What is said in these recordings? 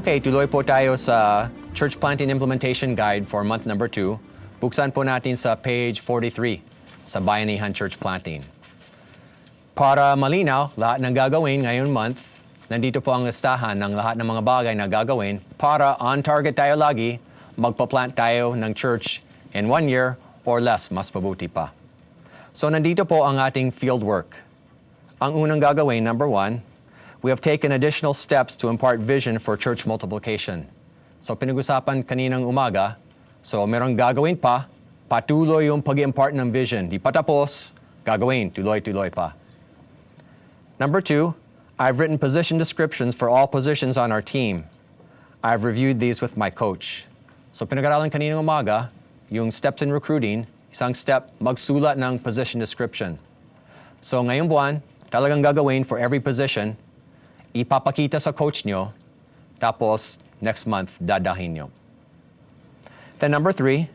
Okay, tuloy po tayo sa Church Planting Implementation Guide for month number 2. Buksan po natin sa page 43 sa Bayanihan Church Planting. Para malinaw, lahat ng gagawin ngayon month, nandito po ang listahan ng lahat ng mga bagay na gagawin para on target tayo lagi, magpa-plant tayo ng church in 1 year or less, mas mabuti pa. So nandito po ang ating field work. Ang unang gagawin, number 1, we have taken additional steps to impart vision for church multiplication. So pinag-usapan kaninang umaga, so merong gagawin pa, patuloy yung pag-impart ng vision. Di pa tapos, gagawin, tuloy-tuloy pa. Number 2, I've written position descriptions for all positions on our team. I've reviewed these with my coach. So pinag-aralan kaninang umaga, yung steps in recruiting, isang step, magsulat ng position description. So ngayong buwan, talagang gagawin for every position, ipapakita sa coach nyo, tapos next month, dadahin nyo. Then number 3,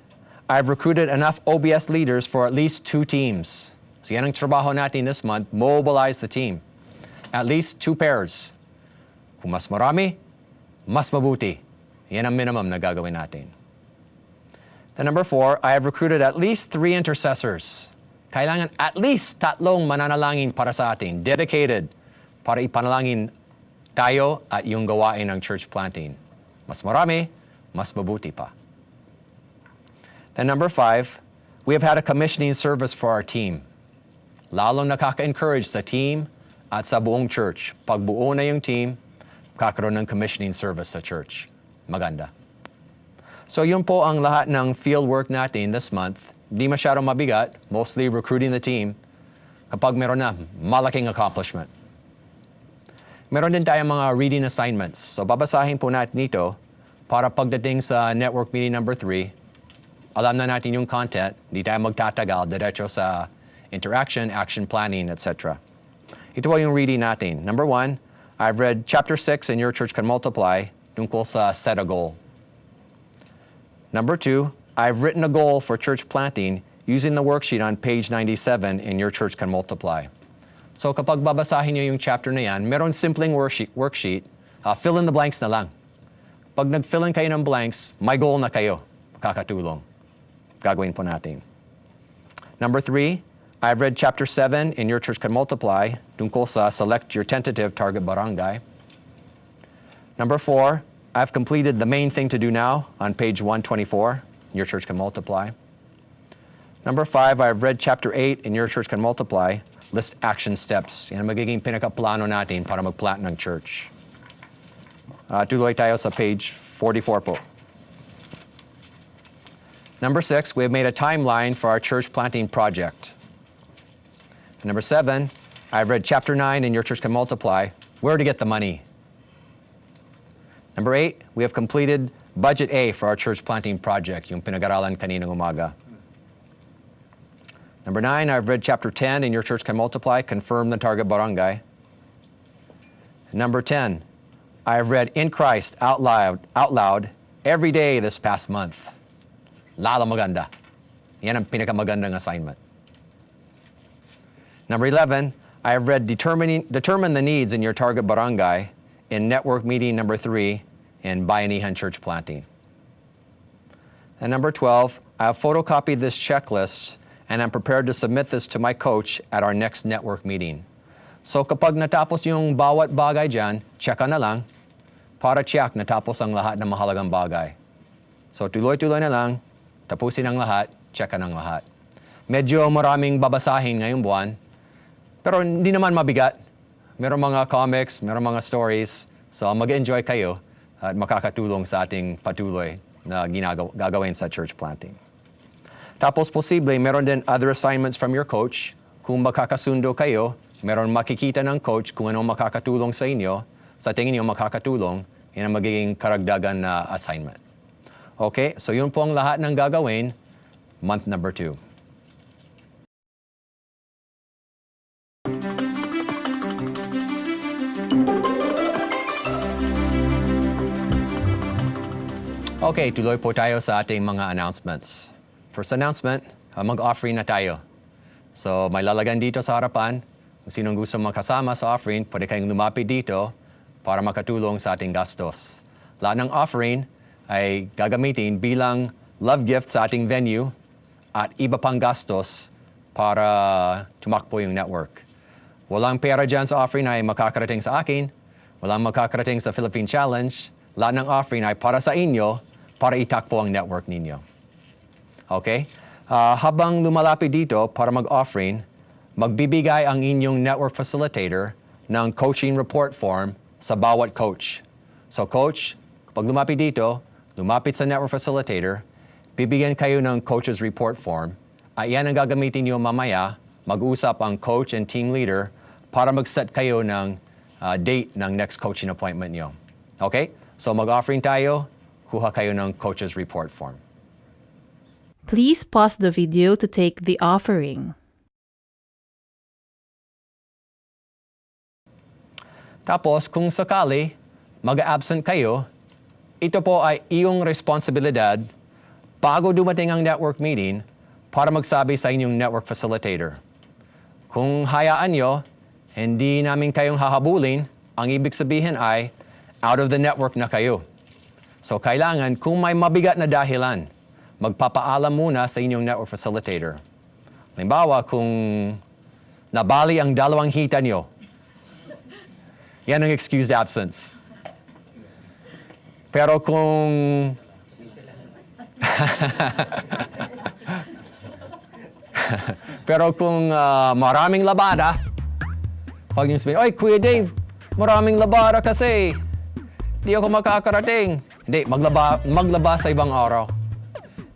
I've recruited enough OBS leaders for at least 2 teams. So yan ang trabaho natin this month, mobilize the team. At least 2 pairs. Kung mas marami, mas mabuti. Yan ang minimum na gagawin natin. Then number 4, I have recruited at least 3 intercessors. Kailangan at least 3 mananalangin para sa atin, dedicated, para ipanalangin tayo at yung gawain ng church planting. Mas marami, mas mabuti pa. Then number 5, we have had a commissioning service for our team. Lalong nakaka-encourage sa team at sa buong church. Pag buo na yung team, kakaroon ng commissioning service sa church. Maganda. So yun po ang lahat ng field work natin this month. Di masyadong mabigat, mostly recruiting the team. Kapag meron na, malaking accomplishment. Meron din tayong mga reading assignments. So babasahin po natin ito para pagdating sa network meeting number 3, alam na natin yung content, di tayo magtatagal, diretso sa interaction, action planning, etc. Ito po yung reading natin. Number 1, I've read chapter 6 in Your Church Can Multiply, tungkol sa set a goal. Number 2, I've written a goal for church planting using the worksheet on page 97 in Your Church Can Multiply. So kapag babasahin niyo yung chapter na yan, meron simpleng worksheet, fill in the blanks na lang. Pag nag-fill in kayo ng blanks, may goal na kayo, kakatulong. Gagawin po natin. Number 3, I've read chapter 7 in Your Church Can Multiply, tungkol sa select your tentative target barangay. Number 4, I've completed the main thing to do now on page 124, Your Church Can Multiply. Number 5, I've read chapter 8 in Your Church Can Multiply, list action steps. Yan ang magiging pinakaplano natin para mag-plant ng church. Tuloy tayo sa page 44 po. Number 6, we have made a timeline for our church planting project. Number 7, I've read chapter 9 in Your Church Can Multiply, where to get the money. Number 8, we have completed budget A for our church planting project, yung pinag-aralan kaninang umaga. Number 9, I've read chapter 10 in Your Church Can Multiply, confirm the target barangay. Number 10, I've read In Christ out loud every day this past month. Lalo maganda. Yan ang pinakamagandang assignment. Number 11, I have read Determine the Needs in Your Target Barangay in Network Meeting number 3 in Bayanihan Church Planting. And number 12, I have photocopied this checklist and I'm prepared to submit this to my coach at our next network meeting. So kapag natapos yung bawat bagay dyan, check na lang para check natapos ang lahat ng mahalagang bagay. So tuloy-tuloy na lang, tapusin ang lahat, check ang lahat. Medyo maraming babasahin ngayong buwan, pero hindi naman mabigat. Meron mga comics, meron mga stories, so mag-enjoy kayo at makakatulong sa ating patuloy na gagawin sa church planting. Tapos posible, meron din other assignments from your coach. Kung makakasundo kayo, meron makikita ng coach kung anong makakatulong sa inyo. Sa tingin niyo makakatulong, yan ang magiging karagdagan na assignment. Okay, so yun po ang lahat ng gagawin, month number 2. Okay, tuloy po tayo sa ating mga announcements. First announcement, mag-offering na tayo. So may lalagyan dito sa harapan. Kung sinong gusto makasama sa offering, pwede kayong lumapit dito para makatulong sa ating gastos. Lahat ng offering ay gagamitin bilang love gift sa ating venue at iba pang gastos para tumakbo yung network. Walang pera dyan sa offering ay makakarating sa akin, walang makakarating sa Philippine Challenge. Lahat ng offering ay para sa inyo, para itakbo ang network ninyo. Okay? Habang lumalapit dito para mag-offering, magbibigay ang inyong network facilitator ng coaching report form sa bawat coach. So coach, kapag lumapit dito, lumapit sa network facilitator, bibigyan kayo ng coach's report form. At yan ang gagamitin nyo mamaya, mag-usap ang coach and team leader para mag-set kayo ng date ng next coaching appointment nyo. Okay? So mag-offering tayo, kuha kayo ng coach's report form. Please pause the video to take the offering. Tapos, kung sakali mag-absent kayo, ito po ay iyong responsibilidad bago dumating ang network meeting para magsabi sa inyong network facilitator. Kung hayaan nyo, hindi namin kayong hahabulin, ang ibig sabihin ay out of the network na kayo. So kailangan, kung may mabigat na dahilan, magpapaalam muna sa inyong network facilitator. Halimbawa, kung nabali ang 2 hita nyo, yan ang excused absence. Pero kung maraming labada, pag nyo sabihin, "Oy, Kuya Dave, maraming labada kasi di ako makakarating." Hindi, maglaba sa ibang araw.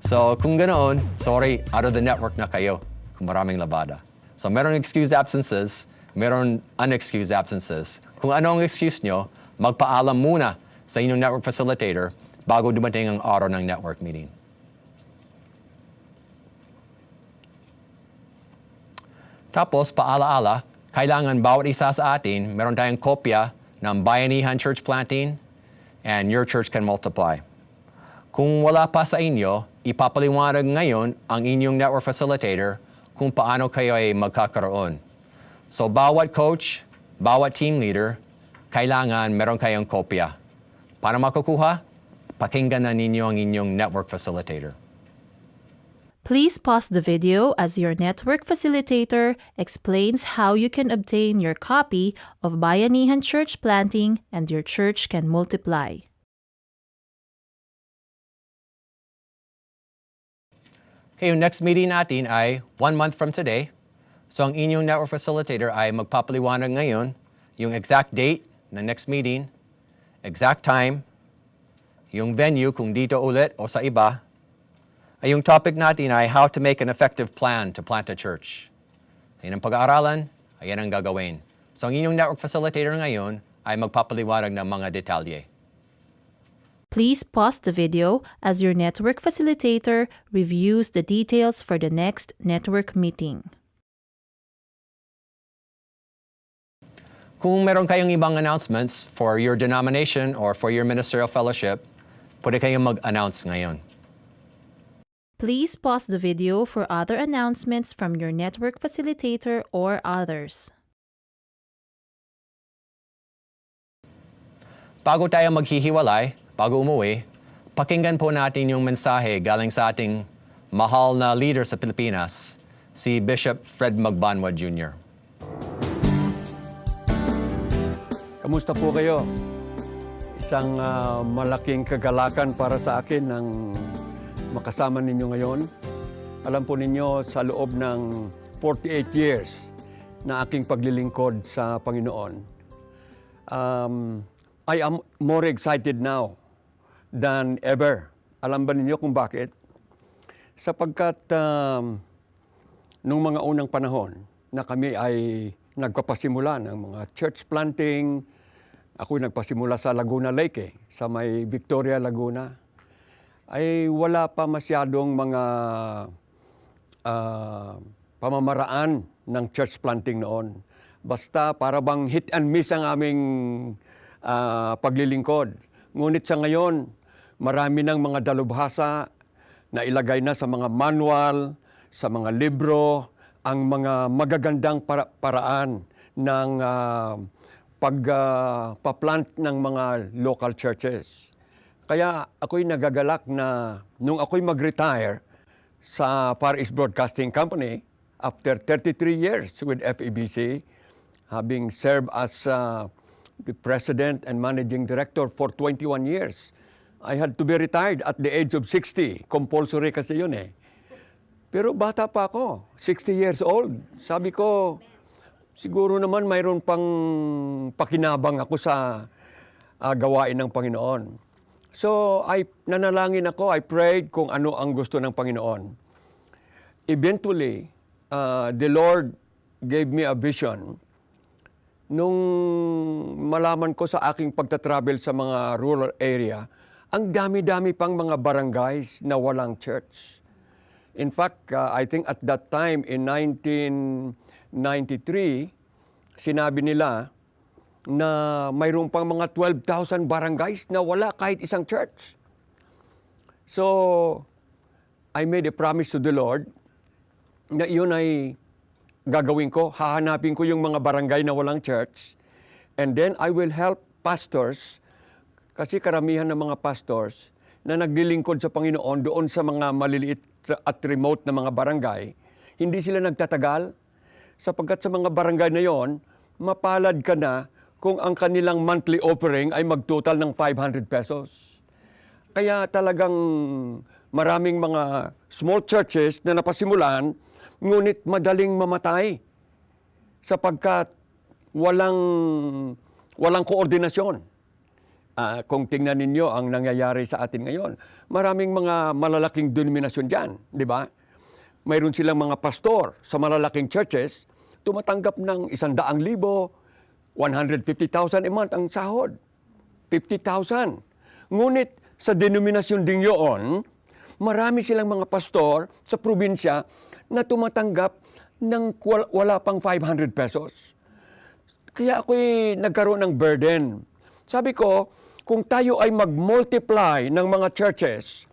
So, kung ganoon, sorry, out of the network na kayo kung maraming labada. So, meron excused absences, meron unexcused absences. Kung ano ang excuse nyo, magpaalam muna sa inyong network facilitator bago dumating ang araw ng network meeting. Tapos, paalaala, kailangan bawat isa sa atin, meron tayong kopya ng Bayanihan Church Planting and Your Church Can Multiply. Kung wala pa sa inyo, ipapaliwanag ngayon ang inyong network facilitator kung paano kayo ay magkakaroon. So, bawat coach, bawat team leader, kailangan meron kayong kopya. Paano makukuha? Pakinggan na ninyo ang inyong network facilitator. Please pause the video as your network facilitator explains how you can obtain your copy of Bayanihan Church Planting and Your Church Can Multiply. Okay, yung next meeting natin ay 1 month from today. So ang inyong network facilitator ay magpapaliwanag ngayon yung exact date ng next meeting, exact time, yung venue kung dito ulit o sa iba. Ay yung topic natin ay how to make an effective plan to plant a church. Ayan ang pag-aaralan, ayan ang gagawin. So ang inyong network facilitator ngayon ay magpapaliwanag ng mga detalye. Please pause the video as your network facilitator reviews the details for the next network meeting. Kung meron kayong ibang announcements for your denomination or for your ministerial fellowship, pwede kayong mag-announce ngayon. Please pause the video for other announcements from your network facilitator or others. Bago tayo maghihiwalay, bago umuwi, pakinggan po natin yung mensahe galing sa ating mahal na leader sa Pilipinas, si Bishop Fred Magbanua Jr. Kamusta po kayo? Isang malaking kagalakan para sa akin ng makasama ninyo ngayon. Alam po ninyo, sa loob ng 48 years na aking paglilingkod sa Panginoon, I am more excited now than ever. Alam ba ninyo kung bakit? Sapagkat nung mga unang panahon na kami ay nagpapasimula ng mga church planting, ako'y nagpasimula sa Laguna Lake, sa may Victoria, Laguna, ay wala pa masyadong mga pamamaraan ng church planting noon. Basta para bang hit and miss ang aming paglilingkod. Ngunit sa ngayon, marami ng mga dalubhasa na ilagay na sa mga manual, sa mga libro, ang mga magagandang paraan ng pagpa-plant ng mga local churches. Kaya ako'y nagagalak na nung ako'y mag-retire sa Far East Broadcasting Company after 33 years with FEBC, having served as the president and managing director for 21 years. I had to be retired at the age of 60. Compulsory kasi yun eh. Pero bata pa ako, 60 years old. Sabi ko, siguro naman mayroon pang pakinabang ako sa gawain ng Panginoon. So, nanalangin ako, I prayed kung ano ang gusto ng Panginoon. Eventually, the Lord gave me a vision. Nung malaman ko sa aking pagtatravel sa mga rural area, ang dami-dami pang mga barangays na walang church. In fact, I think at that time in 1993, sinabi nila na mayroon pang mga 12,000 barangays na wala kahit isang church. So, I made a promise to the Lord na iyon ay gagawin ko. Hahanapin ko yung mga barangay na walang church. And then I will help pastors, kasi karamihan ng mga pastors na naglilingkod sa Panginoon doon sa mga maliliit at remote na mga barangay, hindi sila nagtatagal sapagkat sa mga barangay na yon, mapalad ka na kung ang kanilang monthly offering ay magtotal ng 500 pesos. Kaya talagang maraming mga small churches na napasimulan, ngunit madaling mamatay sapagkat walang koordinasyon. Kung tingnan ninyo ang nangyayari sa atin ngayon, maraming mga malalaking denominasyon dyan, di ba? Mayroon silang mga pastor sa malalaking churches, tumatanggap ng 100,000, 150,000 a month ang sahod. 50,000. Ngunit sa denominasyon din yun, marami silang mga pastor sa probinsya na tumatanggap ng wala pang 500 pesos. Kaya ako'y nagkaroon ng burden. Sabi ko, kung tayo ay mag-multiply ng mga churches,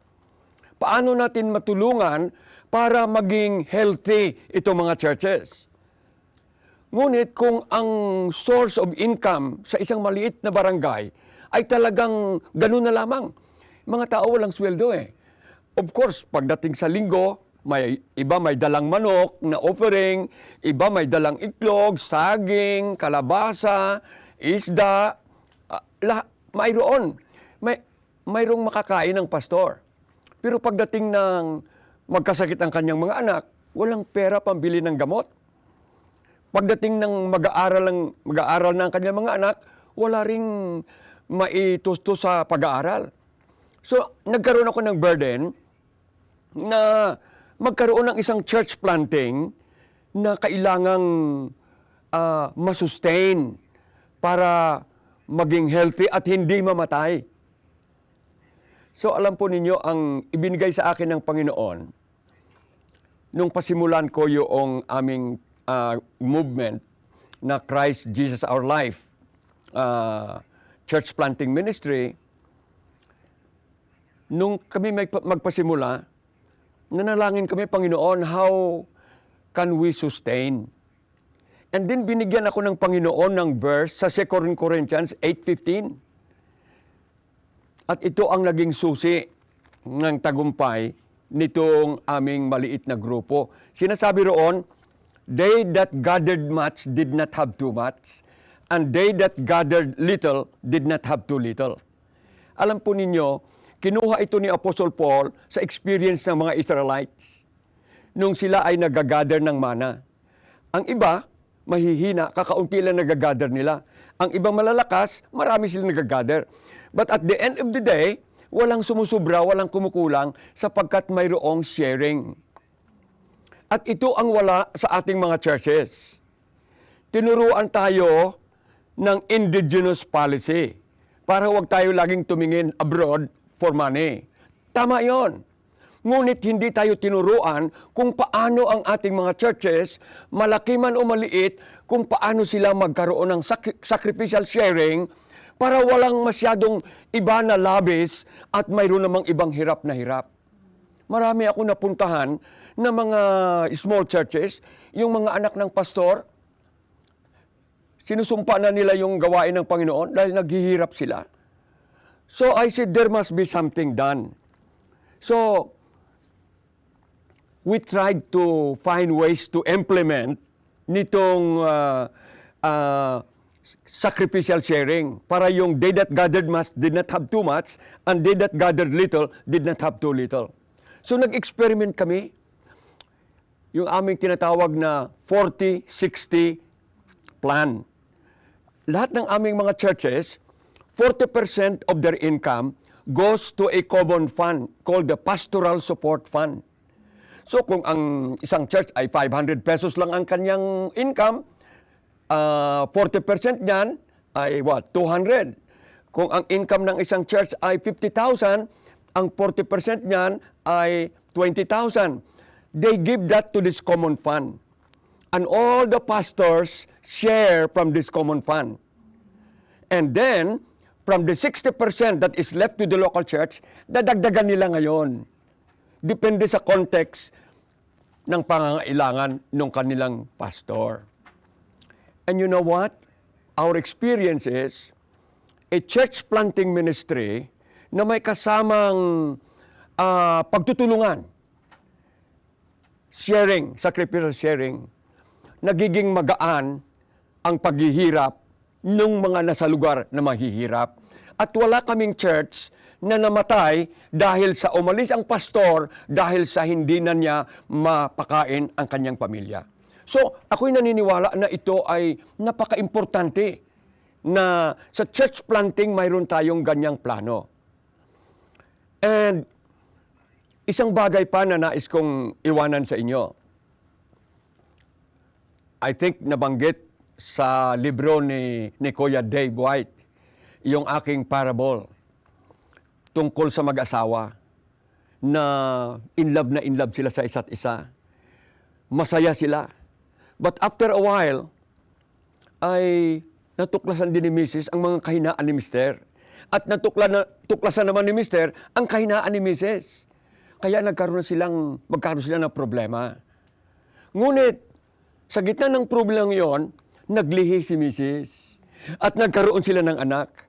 paano natin matulungan para maging healthy itong mga churches? Ngunit kung ang source of income sa isang maliit na barangay ay talagang ganun na lamang, mga tao walang sweldo eh. Of course, pagdating sa linggo, iba may dalang manok na offering, iba may dalang itlog, saging, kalabasa, isda, mayroong makakain ng pastor. Pero pagdating ng magkasakit ang kanyang mga anak, walang pera pambili ng gamot. Pagdating ng mag-aaral ng kanyang mga anak, wala ring maitusto sa pag-aaral. So, nagkaroon ako ng burden na magkaroon ng isang church planting na kailangang masustain para maging healthy at hindi mamatay. So, alam po ninyo, ang ibinigay sa akin ng Panginoon, nung pasimulan ko yung aming movement na Christ Jesus Our Life Church Planting Ministry, nung kami magpasimula, nanalangin kami, Panginoon, how can we sustain? And then binigyan ako ng Panginoon ng verse sa 2 Corinthians 8:15. At ito ang naging susi ng tagumpay nitong aming maliit na grupo. Sinasabi roon, they that gathered much did not have too much, and they that gathered little did not have too little. Alam po ninyo, kinuha ito ni Apostle Paul sa experience ng mga Israelites nung sila ay nagagather ng mana. Ang iba, mahihina, kakaunti lang nagagather nila. Ang ibang malalakas, marami silang nagagather. But at the end of the day, walang sumusubra, walang kumukulang sapagkat mayroong sharing. At ito ang wala sa ating mga churches. Tinuruan tayo ng indigenous policy para huwag tayo laging tumingin abroad for money. Tama yon. Ngunit hindi tayo tinuruan kung paano ang ating mga churches, malaki man o maliit, kung paano sila magkaroon ng sacrificial sharing para walang masyadong iba na labis at mayroon namang ibang hirap na hirap. Marami ako napuntahan na mga small churches, yung mga anak ng pastor, sinusumpa na nila yung gawain ng Panginoon dahil naghihirap sila. So I said, there must be something done. So we tried to find ways to implement nitong sacrificial sharing para yung they that gathered much did not have too much and they that gathered little did not have too little. So nag-experiment kami. Yung aming tinatawag na 40-60 plan. Lahat ng aming mga churches, 40% of their income goes to a common fund called the Pastoral Support Fund. So kung ang isang church ay 500 pesos lang ang kanyang income, 40% niyan ay 200. Kung ang income ng isang church ay 50,000, ang 40% niyan ay 20,000. They give that to this common fund. And all the pastors share from this common fund. And then, from the 60% that is left to the local church, dadagdagan nila ngayon. Depende sa context ng pangangailangan ng kanilang pastor. And you know what? Our experience is a church planting ministry na may kasamang pagtutulungan, sharing, sacrificial sharing, nagiging magaan ang paghihirap ng mga nasa lugar na mahihirap. At wala kaming church na namatay dahil sa umalis ang pastor, dahil sa hindi na niya mapakain ang kanyang pamilya. So, ako'y naniniwala na ito ay napaka-importante na sa church planting mayroon tayong ganyang plano. And isang bagay pa na nais kong iwanan sa inyo. I think nabanggit sa libro ni Kuya Dave White, yung aking parable tungkol sa mag-asawa na in love sila sa isa't isa. Masaya sila. But after a while, ay natuklasan din ni Mrs. ang mga kahinaan ni Mr. At natuklasan naman ni Mr. ang kahinaan ni Mrs. Kaya magkaroon sila ng problema. Ngunit, sa gitna ng problema yon, naglihi si Mrs. At nagkaroon sila ng anak.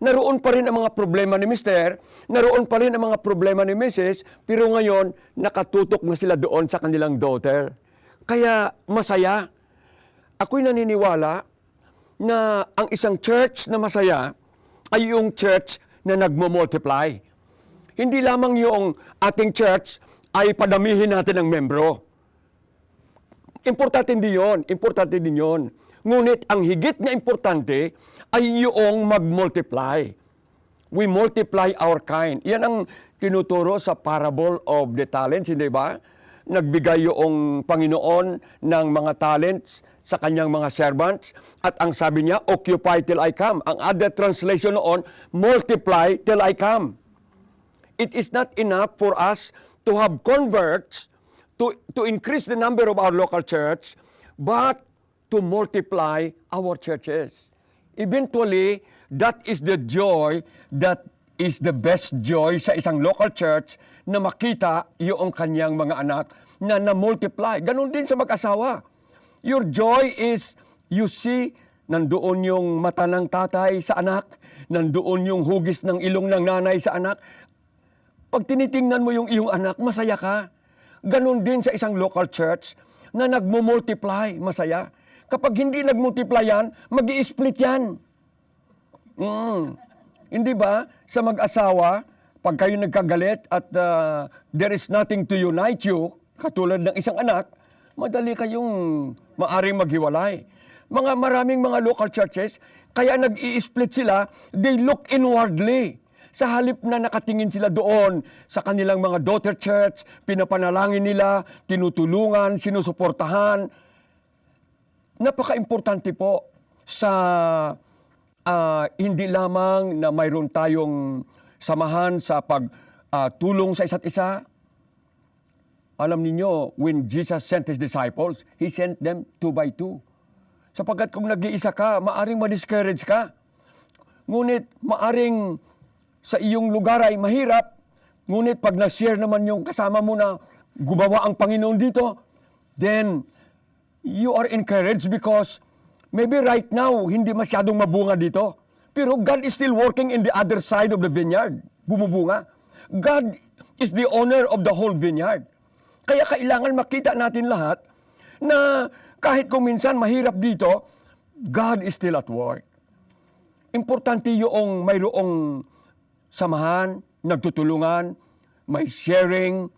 Naroon pa rin ang mga problema ni Mr., naroon pa rin ang mga problema ni Mrs., pero ngayon, nakatutok na sila doon sa kanilang daughter. Kaya masaya. Ako'y naniniwala na ang isang church na masaya ay yung church na nagmo-multiply. Hindi lamang yung ating church ay padamihin natin ang membro. Importante din yun. Ngunit ang higit na importante ay yung mag-multiply. We multiply our kind. Yan ang tinuturo sa parable of the talents, hindi ba? Nagbigay yung Panginoon ng mga talents sa kanyang mga servants. At ang sabi niya, occupy till I come. Ang other translation noon, multiply till I come. It is not enough for us to have converts, to increase the number of our local church, but to multiply our churches. Eventually, that is the joy, that is the best joy sa isang local church na makita yung kanyang mga anak na na-multiply. Ganon din sa mag-asawa. Your joy is, you see, nandoon yung mata ng tatay sa anak, nandoon yung hugis ng ilong ng nanay sa anak. Pag tinitingnan mo yung iyong anak, masaya ka. Ganon din sa isang local church na nagmo-multiply, masaya. Kapag hindi nag-multiply yan, mag-i-split yan. Hindi ba? Sa mag-asawa, pag kayo nagkagalit at there is nothing to unite you, katulad ng isang anak, madali kayong maaring maghiwalay. Maraming mga local churches, kaya nag-i-split sila, they look inwardly. Sa halip na nakatingin sila doon sa kanilang mga daughter church, pinapanalangin nila, tinutulungan, sinusuportahan. Napaka-importante po sa hindi lamang na mayroon tayong samahan sa pagtulong sa isa't isa. Alam niyo, when Jesus sent His disciples, He sent them 2 by 2. Sapagkat kung nag-iisa ka, maaring ma-discourage ka. Ngunit maaring sa iyong lugar ay mahirap. Ngunit pag na-share naman yung kasama mo na gumawa ang Panginoon dito, then you are encouraged because maybe right now, hindi masyadong mabunga dito. Pero God is still working in the other side of the vineyard. Bumubunga. God is the owner of the whole vineyard. Kaya kailangan makita natin lahat na kahit kung minsan mahirap dito, God is still at work. Importante yung mayroong samahan, nagtutulungan, may sharing,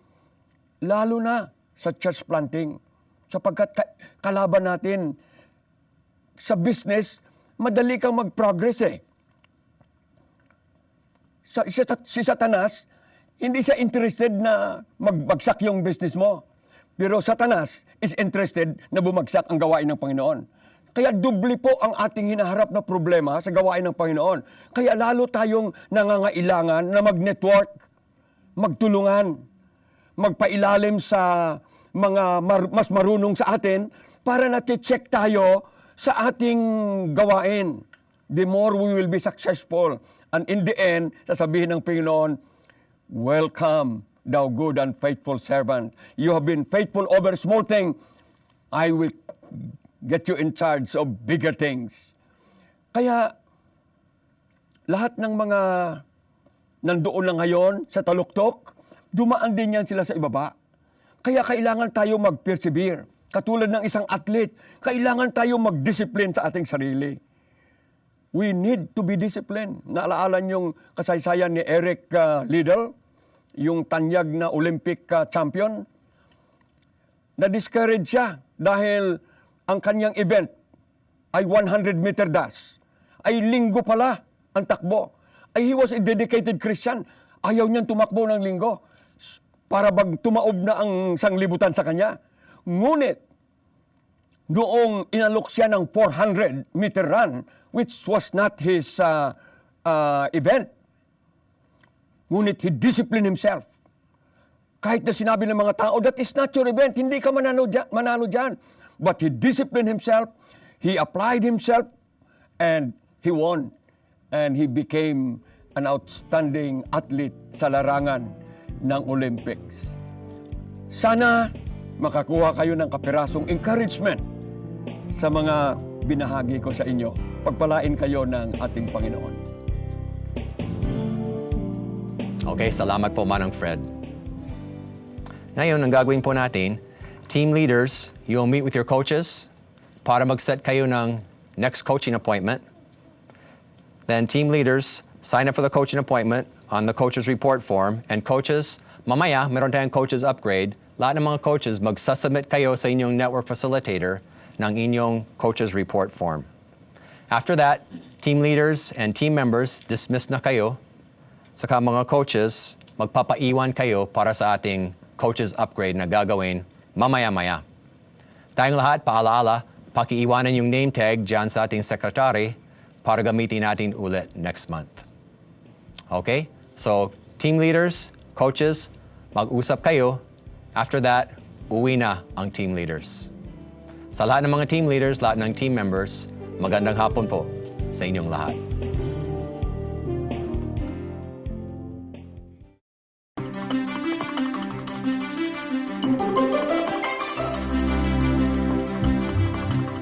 lalo na sa church planting. Sapagkat kalaban natin sa business, madali kang mag-progress eh. Si Satanas, hindi siya interested na magbagsak yung business mo. Pero Satanas is interested na bumagsak ang gawain ng Panginoon. Kaya doble po ang ating hinaharap na problema sa gawain ng Panginoon. Kaya lalo tayong nangangailangan na mag-network, magtulungan, magpailalim sa mga mas marunong sa atin para na-check tayo sa ating gawain. The more we will be successful. And in the end, sasabihin ng Panginoon, "Welcome, thou good and faithful servant. You have been faithful over small things. I will get you in charge of bigger things." Kaya, lahat ng mga nandoon na ngayon sa taluktok, dumaan din yan sila sa ibaba. Kaya kailangan tayo mag-persevere. Katulad ng isang athlete, kailangan tayo mag-discipline sa ating sarili. We need to be disciplined. Naalala yung kasaysayan ni Eric Liddell, yung tanyag na Olympic champion. Na-discourage siya dahil ang kanyang event ay 100-meter dash. Ay linggo pala ang takbo. Ay he was a dedicated Christian. Ayaw niyang tumakbo ng linggo para tumaob na ang sanglibutan sa kanya. Ngunit, noong inalok siya ng 400-meter run, which was not his event, ngunit he disciplined himself. Kahit na sinabi ng mga tao, that is not your event, hindi ka manalo dyan. But he disciplined himself, he applied himself, and he won. And he became an outstanding athlete sa larangan ng Olympics. Sana makakuha kayo ng kapirasong encouragement sa mga binahagi ko sa inyo. Pagpalain kayo ng ating Panginoon. Okay, salamat po Manang Fred. Ngayon, ang gagawin po natin, team leaders, you'll meet with your coaches para mag-set kayo ng next coaching appointment. Then team leaders, sign up for the coaching appointment on the coaches report form. And coaches, mamaya, meron tayong coaches upgrade. Lahat ng mga coaches, magsasubmit kayo sa inyong network facilitator ng inyong coaches report form. After that, team leaders and team members, dismiss na kayo. Saka mga coaches, magpapaiwan kayo para sa ating coaches upgrade na gagawin mamaya-maya. Tayong lahat, paalaala, pakiiwanan yung name tag dyan sa ating secretary para gamitin natin ulit next month. Okay? So, team leaders, coaches, mag-usap kayo. After that, uwi na ang team leaders. Sa lahat ng mga team leaders, lahat ng team members, magandang hapon po sa inyong lahat.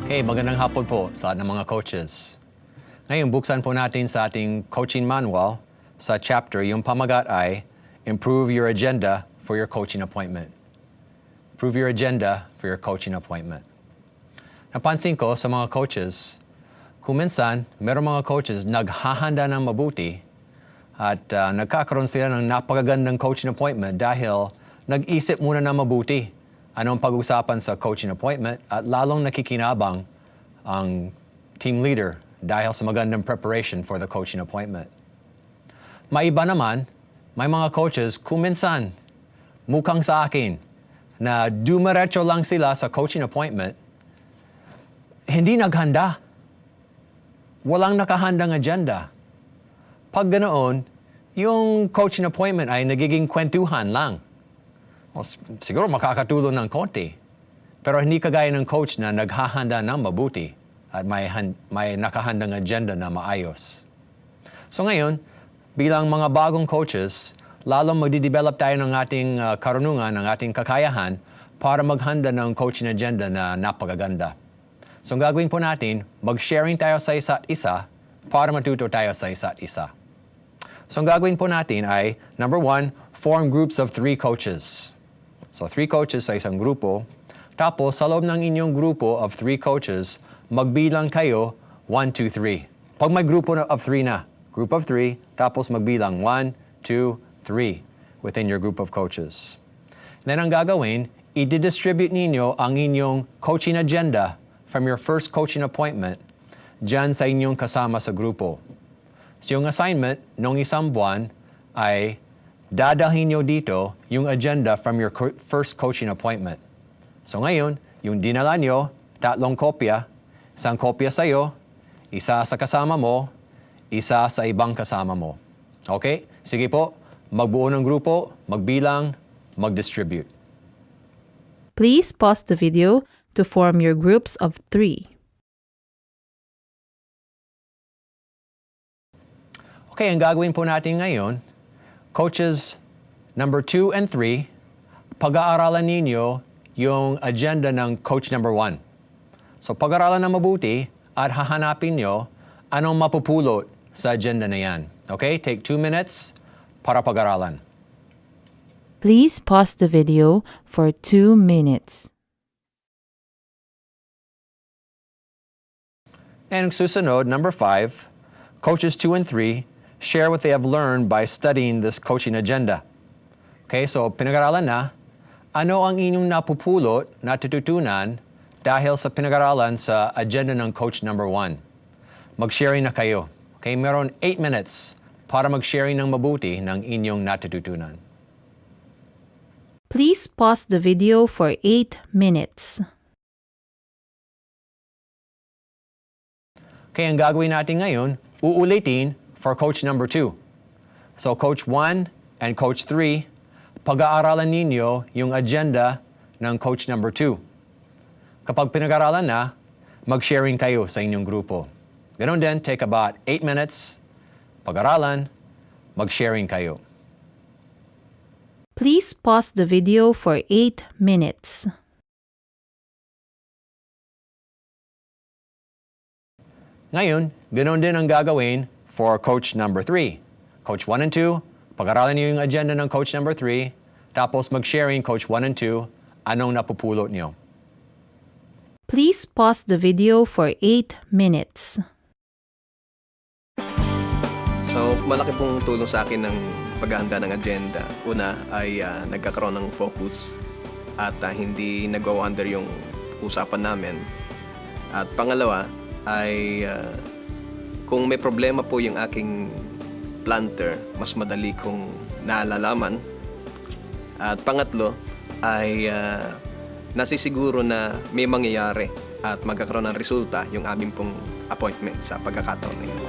Okay, magandang hapon po sa lahat ng mga coaches. Ngayon, buksan po natin sa ating coaching manual sa chapter, yung pamagat ay Improve Your Agenda for Your Coaching Appointment. Improve your agenda for your coaching appointment. Napansin ko sa mga coaches, kung minsan, meron mga coaches naghahanda ng mabuti at nagkakaroon sila ng napakagandang coaching appointment dahil nag-isip muna ng mabuti anong pag-usapan sa coaching appointment at lalong nakikinabang ang team leader dahil sa magandang preparation for the coaching appointment. Maiba naman, may mga coaches kung minsan mukhang sa akin na dumiretso lang sila sa coaching appointment, hindi naghanda. Walang nakahandang agenda. Pag ganoon, yung coaching appointment ay nagiging kwentuhan lang. O, siguro makakatulong ng konti. Pero hindi kagaya ng coach na naghahanda ng mabuti at may nakahandang agenda na maayos. So ngayon, bilang mga bagong coaches, lalong magdidevelop tayo ng ating karunungan, ng ating kakayahan para maghanda ng coaching agenda na napakaganda. So ang gagawin po natin, mag-sharing tayo sa isa't isa para matuto tayo sa isa't isa. So ang gagawin po natin ay, number 1, form groups of 3 coaches. So 3 coaches sa isang grupo. Tapos sa loob ng inyong grupo of 3 coaches, magbilang kayo 1, 2, 3. Pag may grupo of 3 na, group of 3, tapos magbilang 1, 2, 3 within your group of coaches. Then ang gagawin, i-distribute ninyo ang inyong coaching agenda from your first coaching appointment dyan sa inyong kasama sa grupo. So yung assignment nung isang buwan ay dadalhin nyo dito yung agenda from your first coaching appointment. So ngayon, yung dinala nyo, 3 kopya, isang kopya sa'yo, isa sa kasama mo, isa sa ibang kasama mo. Okay? Sige po, magbuo ng grupo, magbilang, mag-distribute. Please pause the video to form your groups of 3. Okay, ang gagawin po natin ngayon, coaches number 2 and 3, pag-aaralan ninyo yung agenda ng coach number 1. So pag-aaralan na mabuti at hahanapin nyo anong mapupulot sa agenda na yan. Okay, take 2 minutes para pag-aralan. Please pause the video for 2 minutes. And susunod, number 5, coaches 2 and 3 share what they have learned by studying this coaching agenda. Okay, so pinag-aralan na, ano ang inyong napupulot, natututunan dahil sa pinag-aralan sa agenda ng coach number 1. Mag-sharing na kayo. Okay, meron 8 minutes para mag-sharing ng mabuti ng inyong natututunan. Please pause the video for 8 minutes. Okay, ang gagawin natin ngayon, uulitin for coach number 2. So coach 1 and coach 3, pag-aaralan ninyo yung agenda ng coach number 2. Kapag pinag-aaralan na, mag-sharing kayo sa inyong grupo. Ganon din, take about 8 minutes, pag-aralan, mag-sharing kayo. Please pause the video for 8 minutes. Ngayon, ganon din ang gagawin for coach number 3. Coach 1 and 2, pag-aralan niyo yung agenda ng coach number 3, tapos mag-sharing coach 1 and 2, anong napupulot niyo. Please pause the video for 8 minutes. So, malaki pong tulong sa akin ng paghahanda ng agenda. Una ay nagkakaroon ng focus at hindi nagwa-wander yung usapan namin. At pangalawa ay kung may problema po yung aking planter, mas madali kong naalalaman. At pangatlo ay nasisiguro na may mangyayari at magkakaroon ng resulta yung aming pong appointment sa pagkakataon na ito.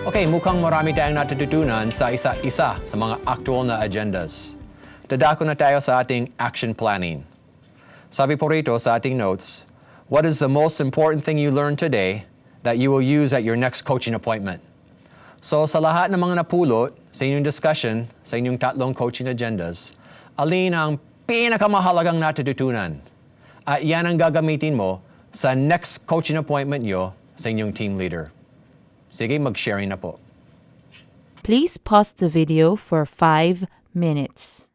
Okay, mukhang marami tayong natututunan sa isa't isa sa mga actual na agendas. Dadako na tayo sa ating action planning. Sabi po rito sa ating notes, what is the most important thing you learned today that you will use at your next coaching appointment? So sa lahat ng mga napulot sa inyong discussion, sa inyong 3 coaching agendas, alin ang pinakamahalagang natututunan? At yan ang gagamitin mo sa next coaching appointment nyo sa inyong team leader. Sige, mag-sharing na po. Please pause the video for 5 minutes.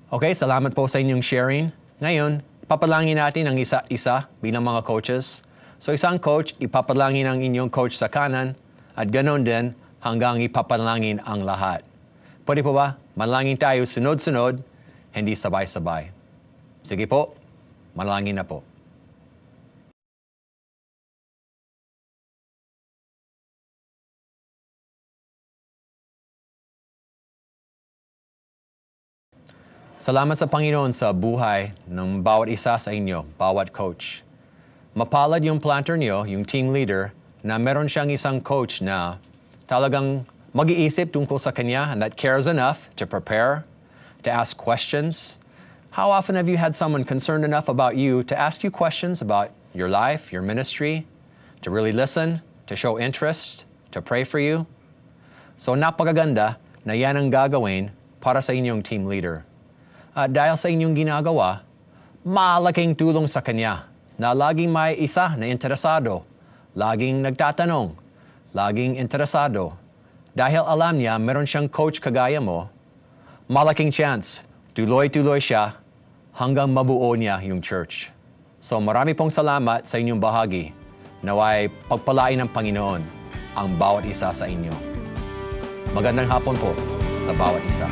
Okay, salamat po sa inyong sharing. Ngayon, papalangin natin ang isa't isa bilang mga coaches. So isang coach, ipapalangin ang inyong coach sa kanan at ganon din hanggang ipapalangin ang lahat. Pwede po ba? Manalangin tayo sunod-sunod, hindi sabay-sabay. Sige po, manalangin na po. Salamat sa Panginoon sa buhay ng bawat isa sa inyo, bawat coach. Mapalad yung planter niyo, yung team leader, na meron siyang isang coach na talagang mag-iisip tungkol sa kanya and that cares enough to prepare, to ask questions. How often have you had someone concerned enough about you to ask you questions about your life, your ministry, to really listen, to show interest, to pray for you? So napakaganda na yan ang gagawin para sa inyong team leader. Dahil sa inyong ginagawa, malaking tulong sa kanya na laging may isa na interesado, laging nagtatanong, laging interesado. Dahil alam niya meron siyang coach kagaya mo, malaking chance, tuloy-tuloy siya hanggang mabuo niya yung church. So marami pong salamat sa inyong bahagi. Naway pagpalain ng Panginoon ang bawat isa sa inyo. Magandang hapon po sa bawat isa.